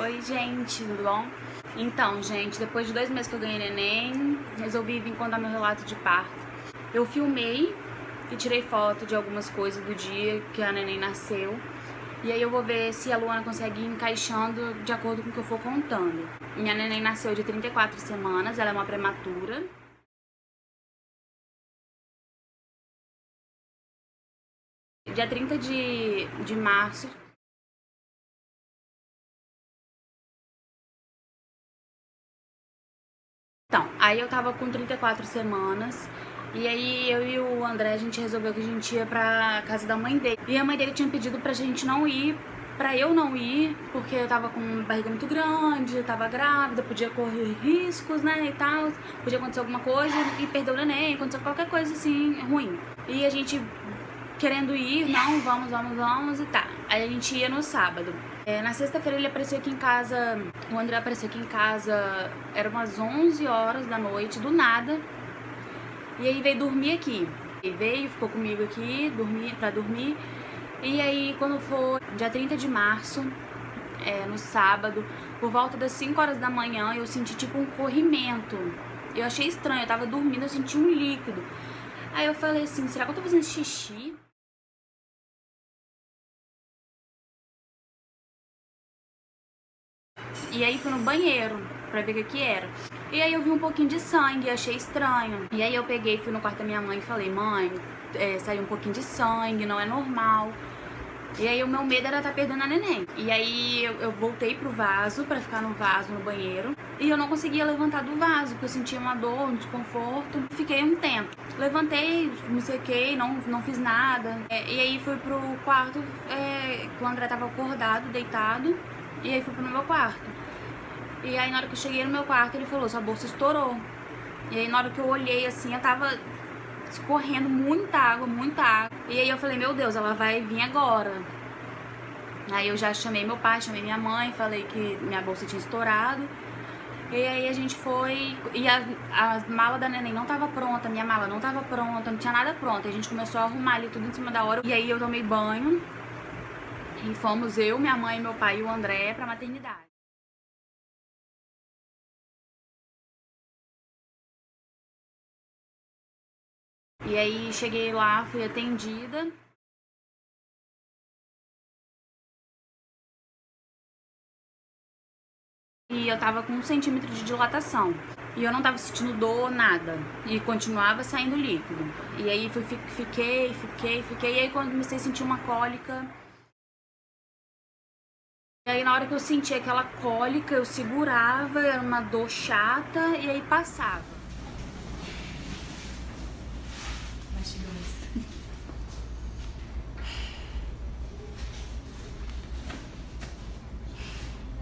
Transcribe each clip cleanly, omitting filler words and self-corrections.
Oi, gente, tudo bom? Então, gente, depois de 2 meses que eu ganhei neném, resolvi vir contar meu relato de parto. Eu filmei e tirei foto de algumas coisas do dia que a neném nasceu. E aí eu vou ver se a Luana consegue ir encaixando de acordo com o que eu for contando. Minha neném nasceu de 34 semanas, ela é uma prematura. Dia 30 de março. Então, aí eu tava com 34 semanas. E aí eu e o André, a gente resolveu que a gente ia pra casa da mãe dele. E a mãe dele tinha pedido pra gente não ir, pra eu não ir, porque eu tava com uma barriga muito grande, eu tava grávida, podia correr riscos, né, e tal. Podia acontecer alguma coisa e perder o neném, acontecer qualquer coisa assim, ruim. E a gente querendo ir, não, vamos e tá. Aí a gente ia no sábado. Na sexta-feira ele apareceu aqui em casa, o André apareceu aqui em casa, era umas 11 horas da noite, do nada. E aí veio dormir aqui. Ele veio, ficou comigo aqui, pra dormir. E aí quando foi dia 30 de março, no sábado, por volta das 5 horas da manhã, eu senti tipo um corrimento. Eu achei estranho, eu tava dormindo, eu senti um líquido. Aí eu falei assim, será que eu tô fazendo xixi? E aí fui no banheiro pra ver o que era. E aí eu vi um pouquinho de sangue, achei estranho. E aí eu peguei, fui no quarto da minha mãe e falei, mãe, saiu um pouquinho de sangue, não é normal. E aí o meu medo era estar perdendo a neném. E aí eu voltei pro vaso, pra ficar no vaso, no banheiro. E eu não conseguia levantar do vaso, porque eu sentia uma dor, um desconforto. Fiquei um tempo. Levantei, me sequei, não fiz nada. E aí fui pro quarto, que o André tava acordado, deitado. E aí fui pro meu quarto. E aí na hora que eu cheguei no meu quarto, ele falou, sua bolsa estourou. E aí na hora que eu olhei assim, eu tava escorrendo muita água. E aí eu falei, meu Deus, ela vai vir agora. Aí eu já chamei meu pai, chamei minha mãe, falei que minha bolsa tinha estourado. E aí a gente foi, e a mala da neném não tava pronta, minha mala não tava pronta, não tinha nada pronto. A gente começou a arrumar ali tudo em cima da hora. E aí eu tomei banho e fomos eu, minha mãe, meu pai e o André pra maternidade. E aí cheguei lá, fui atendida. E eu tava com 1 centímetro de dilatação. E eu não tava sentindo dor, nada. E continuava saindo líquido. E aí fiquei. E aí quando comecei a sentir uma cólica. E aí na hora que eu senti aquela cólica, eu segurava, era uma dor chata e aí passava.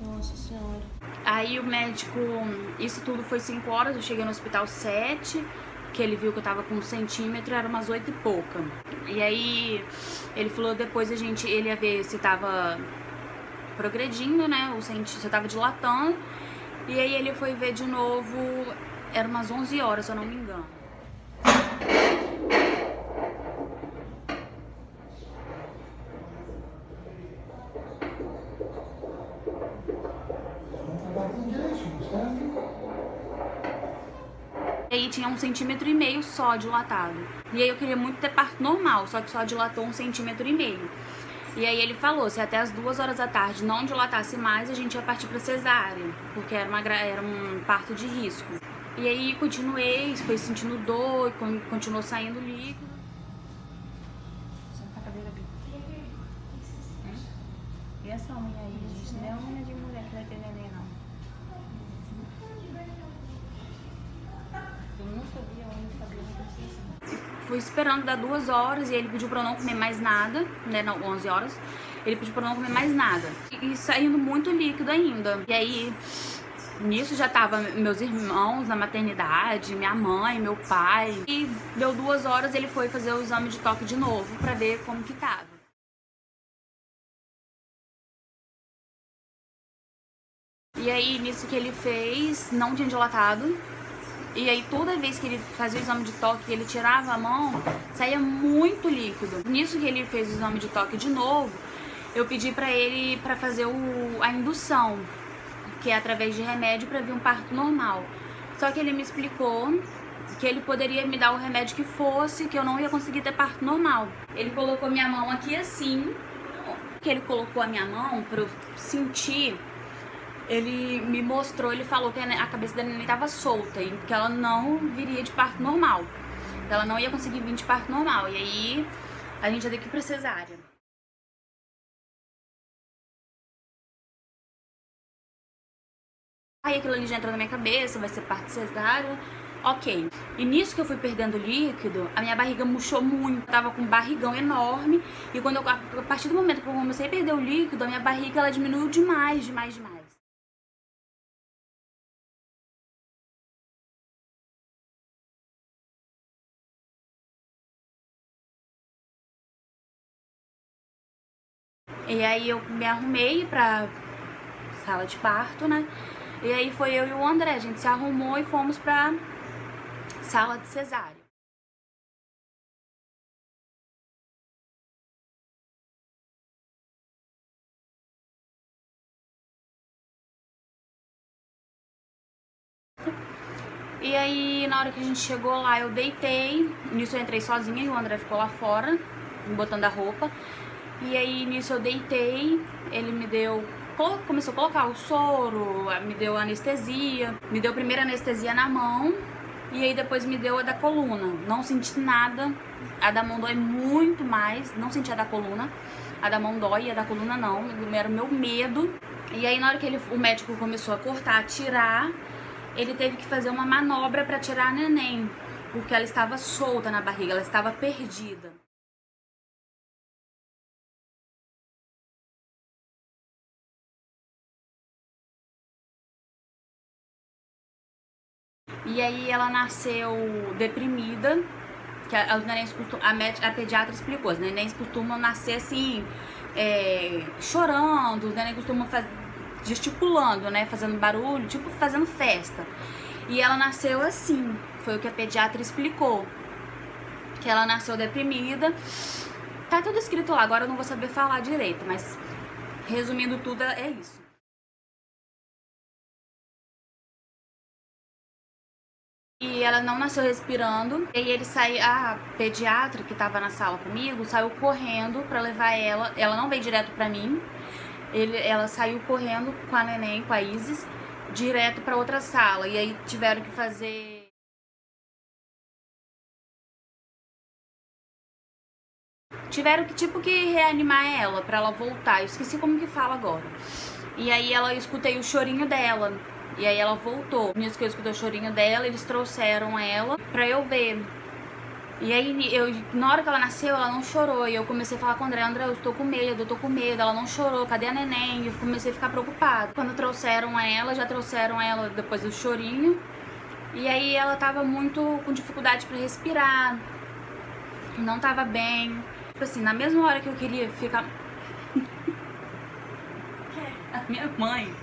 Nossa senhora. Aí o médico, isso tudo foi 5 horas, eu cheguei no hospital 7, que ele viu que eu tava com 1 centímetro, era umas 8 e pouca. E aí ele falou depois ele ia ver se tava progredindo, né, se eu tava dilatando. E aí ele foi ver de novo, era umas 11 horas, se eu não me engano. E aí tinha 1,5 centímetros só dilatado. E aí eu queria muito ter parto normal, só que só dilatou 1,5 centímetros. E aí ele falou, se até as 2 horas da tarde não dilatasse mais, a gente ia partir pra cesárea, porque era um parto de risco. E aí continuei, foi sentindo dor, continuou saindo líquido. Senta na cadeira, Bi. E essa unha aí, gente? Não é unha de mulher que vai ter neném, não. Eu nunca vi a unha de cabelo assim. Fui esperando dar 2 horas e ele pediu pra eu não comer mais nada, né, não, 11 horas. Ele pediu pra eu não comer mais nada. E saindo muito líquido ainda. E aí, nisso já tava meus irmãos na maternidade, minha mãe, meu pai. E deu 2 horas, ele foi fazer o exame de toque de novo pra ver como que tava. E aí, nisso que ele fez, não tinha dilatado. E aí toda vez que ele fazia o exame de toque, ele tirava a mão, saía muito líquido. Nisso que ele fez o exame de toque de novo, eu pedi pra ele pra fazer a indução. que é através de remédio para vir um parto normal. Só que ele me explicou que ele poderia me dar o remédio que fosse, que eu não ia conseguir ter parto normal. Ele colocou minha mão aqui assim, que ele colocou a minha mão para eu sentir. Ele me mostrou, ele falou que a cabeça da neném estava solta e que ela não viria de parto normal. Ela não ia conseguir vir de parto normal. E aí a gente ia ter que ir pra cesárea. Aí aquilo ali já entrou na minha cabeça, vai ser parto cesárea. Ok. E nisso que eu fui perdendo líquido, a minha barriga murchou muito. Eu tava com um barrigão enorme. E quando a partir do momento que eu comecei a perder o líquido, a minha barriga ela diminuiu demais, demais, demais. E aí eu me arrumei pra sala de parto, né? E aí foi eu e o André, a gente se arrumou e fomos pra sala de cesárea. E aí, na hora que a gente chegou lá, eu deitei. Nisso eu entrei sozinha e o André ficou lá fora, botando a roupa. E aí, nisso eu deitei, ele me deu... Começou a colocar o soro, me deu anestesia. Me deu primeiro anestesia na mão e aí depois me deu a da coluna. Não senti nada, a da mão dói muito mais, não senti a da coluna. A da mão dói e a da coluna não, era o meu medo. E aí, na hora que o médico começou a cortar, a tirar... Ele teve que fazer uma manobra para tirar a neném, porque ela estava solta na barriga, ela estava perdida. E aí ela nasceu deprimida, que os nenéns a pediatra explicou, os nenéns costumam nascer assim, chorando, os nenéns costumam gesticulando, né, fazendo barulho, tipo fazendo festa. E ela nasceu assim, foi o que a pediatra explicou, que ela nasceu deprimida. Tá tudo escrito lá, agora eu não vou saber falar direito, mas resumindo tudo é isso. E ela não nasceu respirando, e aí ele saiu, a pediatra que tava na sala comigo saiu correndo pra levar ela não veio direto pra mim, ela saiu correndo com a neném, com a Isis, direto pra outra sala, e aí tiveram que fazer... Tiveram que, tipo, que reanimar ela pra ela voltar, eu esqueci como que fala agora. E aí eu escutei o chorinho dela, e aí ela voltou. Nisso que eu escutei o chorinho dela, eles trouxeram ela pra eu ver. E aí, na hora que ela nasceu, ela não chorou. E eu comecei a falar com o André, André, eu tô com medo. Ela não chorou, cadê a neném? E eu comecei a ficar preocupada. Quando trouxeram ela, já trouxeram ela depois do chorinho. E aí ela tava muito com dificuldade pra respirar, não tava bem. Tipo assim, na mesma hora que eu queria ficar... A minha mãe.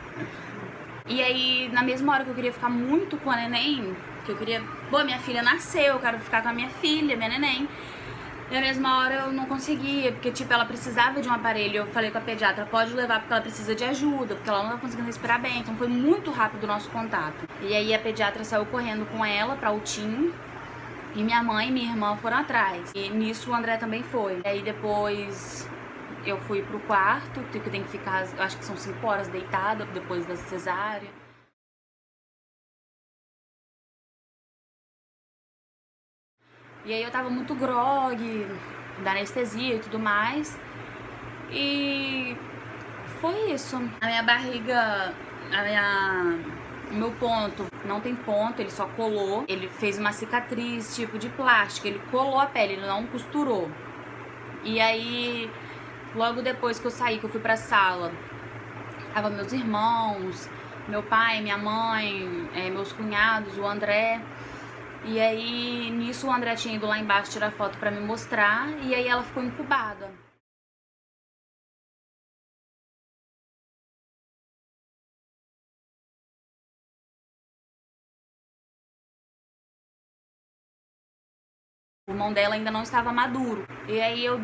E aí, na mesma hora que eu queria ficar muito com a neném, que eu queria... Pô, minha filha nasceu, eu quero ficar com a minha filha, minha neném. E na mesma hora eu não conseguia, porque, tipo, ela precisava de um aparelho. Eu falei com a pediatra, pode levar porque ela precisa de ajuda, porque ela não tá conseguindo respirar bem. Então foi muito rápido o nosso contato. E aí a pediatra saiu correndo com ela pra Altinho. E minha mãe e minha irmã foram atrás. E nisso o André também foi. E aí depois... eu fui pro quarto, que tem que ficar, acho que são 5 horas deitada depois da cesárea. E aí eu tava muito grogue, da anestesia e tudo mais. E foi isso. A minha barriga, o meu ponto não tem ponto, ele só colou. Ele fez uma cicatriz tipo de plástico, ele colou a pele, ele não costurou. E aí... logo depois que eu saí, que eu fui pra sala, tava meus irmãos, meu pai, minha mãe, meus cunhados, o André. E aí, nisso o André tinha ido lá embaixo tirar foto pra me mostrar, e aí ela ficou incubada. O pulmão dela ainda não estava maduro. E aí eu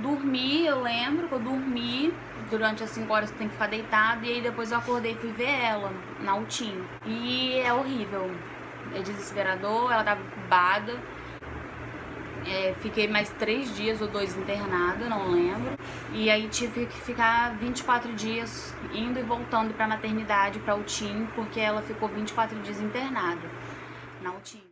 lembro que eu dormi durante as 5 horas que tem que ficar deitado. E aí depois eu acordei e fui ver ela na UTI. E é horrível, é desesperador, ela tava incubada. Fiquei mais 3 dias ou 2 internada, não lembro. E aí tive que ficar 24 dias indo e voltando pra maternidade, pra UTI, porque ela ficou 24 dias internada na UTI.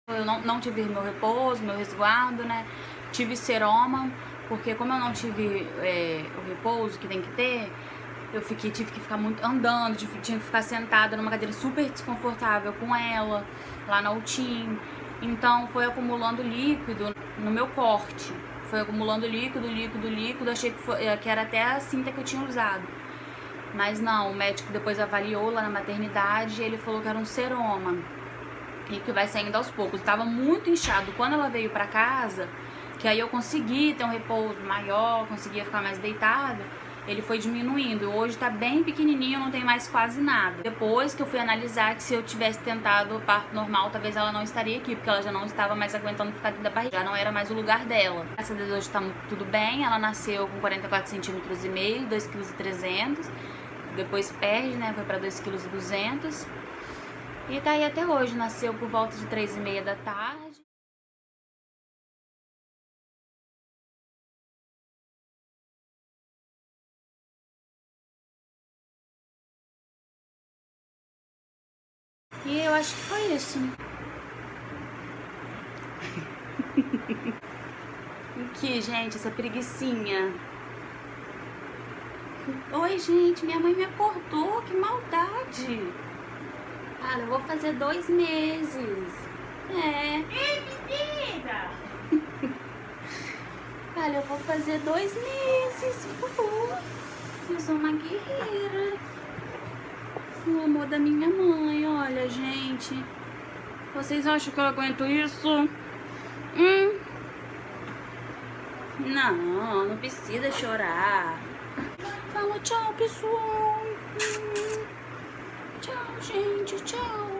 Eu não tive meu repouso, meu resguardo, né? Tive seroma, porque como eu não tive o repouso que tem que ter, tive que ficar muito andando, tinha que ficar sentada numa cadeira super desconfortável com ela, lá na UTI. Então foi acumulando líquido no meu corte. Foi acumulando líquido. Achei que era até a cinta que eu tinha usado. Mas não, o médico depois avaliou lá na maternidade e ele falou que era um seroma. E que vai saindo aos poucos. Tava muito inchado quando ela veio pra casa, que aí eu consegui ter um repouso maior, conseguia ficar mais deitada. Ele foi diminuindo. Hoje tá bem pequenininho, não tem mais quase nada. Depois que eu fui analisar que se eu tivesse tentado o parto normal, talvez ela não estaria aqui, porque ela já não estava mais aguentando ficar dentro da barriga. Já não era mais o lugar dela. Graças a Deus hoje tá tudo bem. Ela nasceu com 44 centímetros e meio, 2,3 kg. Depois perde, né? Foi pra 2,2 kg. E tá aí até hoje. Nasceu por volta de 3h30 da tarde. E eu acho que foi isso. Aqui, gente, essa preguicinha. Oi, gente, minha mãe me acordou, que maldade. Fala, eu vou fazer 2 meses. Ei, mentira! Fala, eu vou fazer 2 meses. Eu sou uma guerreira. O amor da minha mãe, olha, gente. Vocês acham que eu aguento isso? Não precisa chorar. Fala tchau, pessoal. Tchau, gente, tchau.